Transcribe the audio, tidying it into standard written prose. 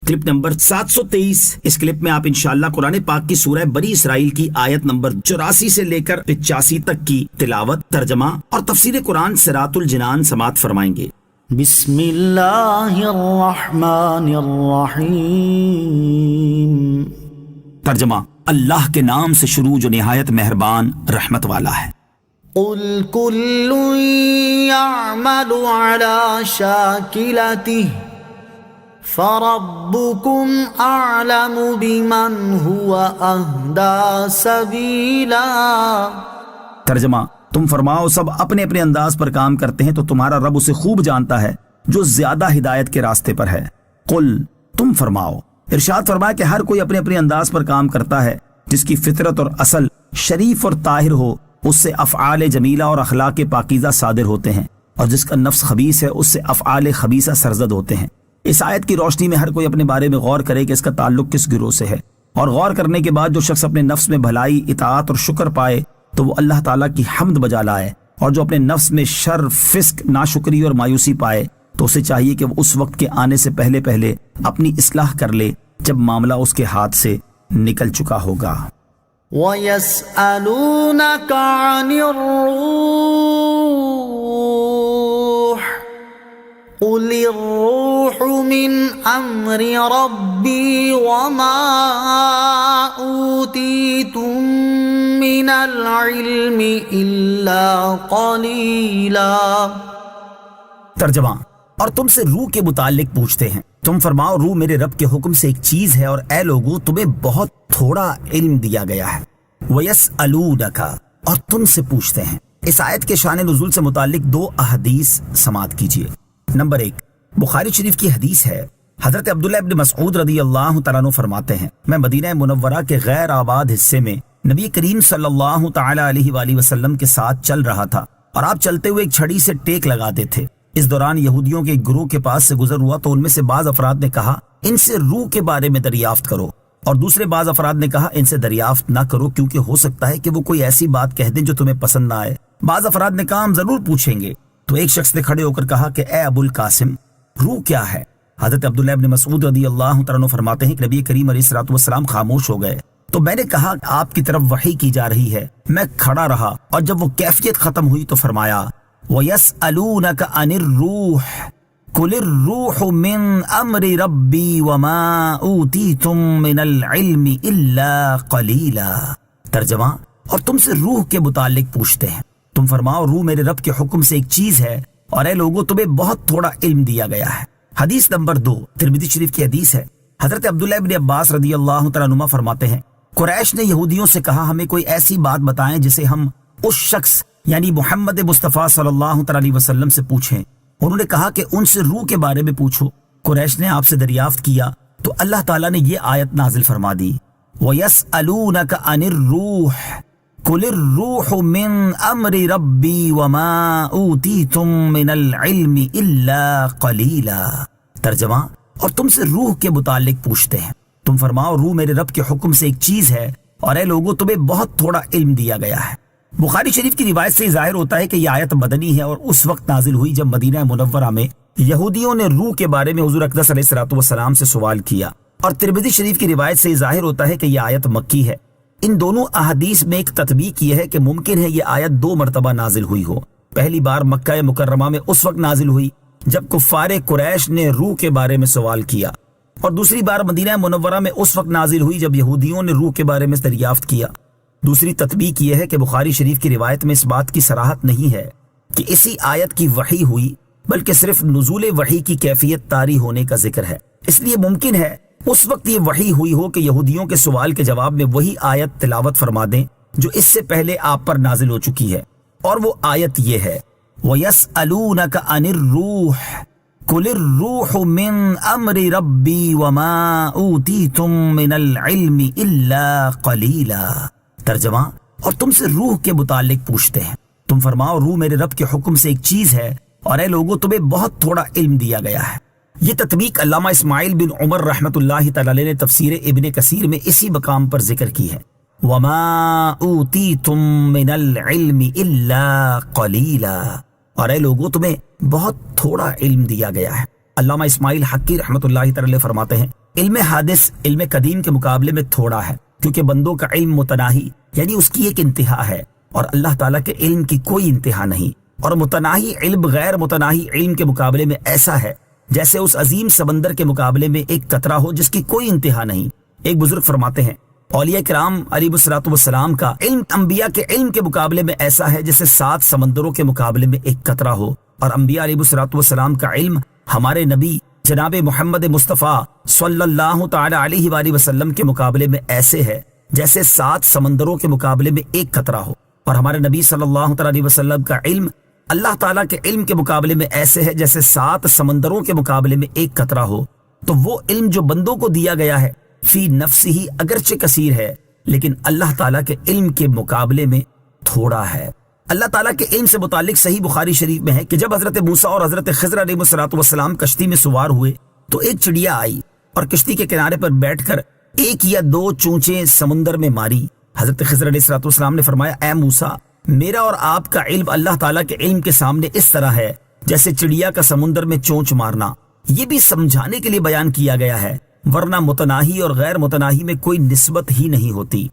Clip number 723۔ اس clip میں آپ انشاءاللہ قرآن پاک کی سورہ بنی اسرائیل کی آیت نمبر 84 سے لے کر 85 تک کی تلاوت، ترجمہ اور تفسیر قرآن صراط الجنان سماعت فرمائیں گے۔ بسم اللہ الرحمن الرحیم۔ ترجمہ: اللہ کے نام سے شروع جو نہایت مہربان رحمت والا ہے۔ قل کل یعمل علی شاکلتہ فربکم اعلم بمن هو اہدی سبیلا۔ ترجمہ: تم فرماؤ سب اپنے اپنے انداز پر کام کرتے ہیں تو تمہارا رب اسے خوب جانتا ہے جو زیادہ ہدایت کے راستے پر ہے۔ قل، تم فرماؤ۔ ارشاد فرمایا کہ ہر کوئی اپنے اپنے انداز پر کام کرتا ہے، جس کی فطرت اور اصل شریف اور طاہر ہو اس سے افعال جمیلہ اور اخلاق پاکیزہ صادر ہوتے ہیں، اور جس کا نفس خبیث ہے اس سے افعال خبیثہ سرزد ہوتے ہیں۔ اس آیت کی روشنی میں ہر کوئی اپنے بارے میں غور کرے کہ اس کا تعلق کس گروہ سے ہے، اور غور کرنے کے بعد جو شخص اپنے نفس میں بھلائی، اطاعت اور شکر پائے تو وہ اللہ تعالیٰ کی حمد بجا لائے، اور جو اپنے نفس میں شر، فسق، ناشکری اور مایوسی پائے تو اسے چاہیے کہ وہ اس وقت کے آنے سے پہلے پہلے اپنی اصلاح کر لے جب معاملہ اس کے ہاتھ سے نکل چکا ہوگا۔ وَيَسْأَلُونَكَ عَنِ الرُّوحِ قُلِ الرُّوحُ مِنْ أَمْرِ رَبِّي وَمَا أُوتِيتُم مِّنَ الْعِلْمِ إِلَّا قَلِيلًا۔ ترجمہ: اور تم سے روح کے متعلق پوچھتے ہیں، تم فرماؤ روح میرے رب کے حکم سے ایک چیز ہے، اور اے لوگو تمہیں بہت تھوڑا علم دیا گیا ہے۔ وَيَسْأَلُونَكَ، اور تم سے پوچھتے ہیں۔ اس آیت کے شان نزول سے متعلق دو احادیث سماعت کیجیے۔ نمبر 1، بخاری شریف کی حدیث ہے، حضرت عبداللہ ابن مسعود رضی اللہ تعالیٰ عنہ فرماتے ہیں، میں مدینہ منورہ کے غیر آباد حصے میں نبی کریم صلی اللہ تعالیٰ علیہ وآلہ وسلم کے ساتھ چل رہا تھا، اور آپ چلتے ہوئے ایک چھڑی سے ٹیک لگاتے تھے۔ اس دوران یہودیوں کے ایک گروہ کے پاس سے گزر ہوا تو ان میں سے بعض افراد نے کہا ان سے روح کے بارے میں دریافت کرو، اور دوسرے بعض افراد نے کہا ان سے دریافت نہ کرو کیونکہ ہو سکتا ہے کہ وہ کوئی ایسی بات کہہ دیں جو تمہیں پسند نہ آئے۔ بعض افراد نے کہا ہم ضرور پوچھیں گے۔ تو ایک شخص نے کھڑے ہو کر کہا کہ اے ابو القاسم، روح کیا ہے؟ حضرت عبداللہ ابن مسعود رضی اللہ تعالیٰ عنہ فرماتے ہیں کہ نبی کریم علیہ الصلوۃ والسلام خاموش ہو گئے، تو میں نے کہا آپ کی طرف وحی کی جا رہی ہے۔ میں کھڑا رہا، اور جب وہ کیفیت ختم ہوئی تو فرمایا وَيَسْأَلُونَكَ عَنِ الرُّوحِ قُلِ الرُّوحُ مِنْ أَمْرِ رَبِّي وَمَا أُوتِيتُم مِّنَ الْعِلْمِ إِلَّا قَلِيلًا۔ ترجمہ: اور تم سے روح کے متعلق پوچھتے ہیں، تم فرماؤ روح میرے رب کے حکم سے ایک چیز ہے، اور اے لوگوں تمہیں بہت تھوڑا علم دیا گیا ہے۔ حدیث نمبر 2، ترمذی شریف کی حدیث ہے، حضرت عبداللہ ابن عباس رضی اللہ تعالیٰ عنہما فرماتے ہیں، قریش نے یہودیوں سے کہا ہمیں کوئی ایسی بات بتائیں جسے ہم اس شخص یعنی محمد مصطفیٰ صلی اللہ تعالیٰ علیہ وسلم سے پوچھیں۔ انہوں نے کہا کہ ان سے روح کے بارے میں پوچھو۔ قریش نے آپ سے دریافت کیا تو اللہ تعالیٰ نے یہ آیت نازل فرما دی، وَيَسْأَلُونَكَ عَنِ الرُّوحِ قُلِ الرُّوحُ مِنْ أَمْرِ رَبِّي وَمَا أُوتِيتُم مِّنَ الْعِلْمِ إِلَّا قَلِيلًا۔ ترجمہ: اور تم سے روح کے متعلق پوچھتے ہیں، تم فرماؤ روح میرے رب کے حکم سے ایک چیز ہے، اور اے لوگوں تمہیں بہت تھوڑا علم دیا گیا ہے۔ بخاری شریف کی روایت سے ظاہر ہوتا ہے کہ یہ آیت مدنی ہے اور اس وقت نازل ہوئی جب مدینہ منورہ میں یہودیوں نے روح کے بارے میں حضور اقدس علیہ الصلوۃ والسلام سے سوال کیا، اور ترمذی شریف کی روایت سے ظاہر ہوتا ہے کہ یہ آیت مکی ہے۔ ان دونوں احادیث میں ایک تطبیق یہ ہے کہ ممکن ہے یہ آیت 2 مرتبہ نازل ہوئی ہو۔ پہلی بار مکہ مکرمہ میں اس وقت نازل ہوئی جب کفار قریش نے روح کے بارے میں سوال کیا، اور دوسری بار مدینہ منورہ میں اس وقت نازل ہوئی جب یہودیوں نے روح کے بارے میں دریافت کیا۔ دوسری تطبیق یہ ہے کہ بخاری شریف کی روایت میں اس بات کی صراحت نہیں ہے کہ اسی آیت کی وحی ہوئی، بلکہ صرف نزول وحی کی کیفیت طاری ہونے کا ذکر ہے۔ اس لیے ممکن ہے اس وقت یہ وحی ہوئی ہو کہ یہودیوں کے سوال کے جواب میں وہی آیت تلاوت فرما دیں جو اس سے پہلے آپ پر نازل ہو چکی ہے، اور وہ آیت یہ ہے وَيَسْأَلُونَكَ عَنِ الرُّوحِ قُلِ الرُّوحُ مِنْ أَمْرِ رَبِّي وَمَا أُوتِيتُم مِّنَ الْعِلْمِ إِلَّا قَلِيلًا۔ ترجمہ: اور تم سے روح کے متعلق پوچھتے ہیں، تم فرماؤ روح میرے رب کے حکم سے ایک چیز ہے، اور اے لوگوں تمہیں بہت تھوڑا علم دیا گیا ہے۔ یہ تطبیق علامہ اسماعیل بن عمر رحمۃ اللہ تعالی علیہ نے تفسیر ابن کثیر میں اسی مقام پر ذکر کی ہے، وَمَا أُوتِيتُم مِّنَ الْعِلْمِ إِلَّا قَلِيلًا، اور اے لوگوں تمہیں بہت تھوڑا علم دیا گیا ہے۔ علامہ اسماعیل حقی رحمۃ اللہ تعالی علیہ فرماتے ہیں علم حادث علم قدیم کے مقابلے میں تھوڑا ہے، کیونکہ بندوں کا علم متناہی یعنی اس کی ایک انتہا ہے، اور اللہ تعالیٰ کے علم کی کوئی انتہا نہیں۔ اور متناہی علم غیر متناہی علم کے مقابلے میں ایسا ہے جیسے اس عظیم سمندر کے مقابلے میں ایک قطرہ ہو جس کی کوئی انتہا نہیں۔ ایک بزرگ فرماتے ہیں اولیاء کرام علیہ الصلوۃ والسلام کا علم انبیاء کے علم کے مقابلے میں ایسا ہے جیسے 7 سمندروں کے مقابلے میں ایک قطرہ ہو، اور انبیاء علیہ الصلوۃ والسلام کا علم ہمارے نبی جناب محمد مصطفیٰ صلی اللہ تعالی علیہ وآلہ وسلم کے مقابلے میں ایسے ہے جیسے 7 سمندروں کے مقابلے میں ایک قطرہ ہو، اور ہمارے نبی صلی اللہ تعالی علیہ وسلم کا علم اللہ تعالیٰ کے علم کے مقابلے میں ایسے ہے جیسے 7 سمندروں کے مقابلے میں ایک قطرہ ہو۔ تو وہ علم جو بندوں کو دیا گیا ہے فی نفسہ ہی اگرچہ کثیر ہے، لیکن اللہ تعالیٰ کے علم کے مقابلے میں تھوڑا ہے۔ اللہ تعالیٰ کے علم سے متعلق صحیح بخاری شریف میں ہے کہ جب حضرت موسیٰ اور حضرت خضر علیہ الصلوۃ والسلام کشتی میں سوار ہوئے تو ایک چڑیا آئی اور کشتی کے کنارے پر بیٹھ کر 1 یا 2 چونچیں سمندر میں ماری۔ حضرت خضر علیہ الصلوۃ والسلام نے فرمایا اے موسیٰ، میرا اور آپ کا علم اللہ تعالیٰ کے علم کے سامنے اس طرح ہے جیسے چڑیا کا سمندر میں چونچ مارنا۔ یہ بھی سمجھانے کے لیے بیان کیا گیا ہے، ورنہ متناہی اور غیر متناہی میں کوئی نسبت ہی نہیں ہوتی۔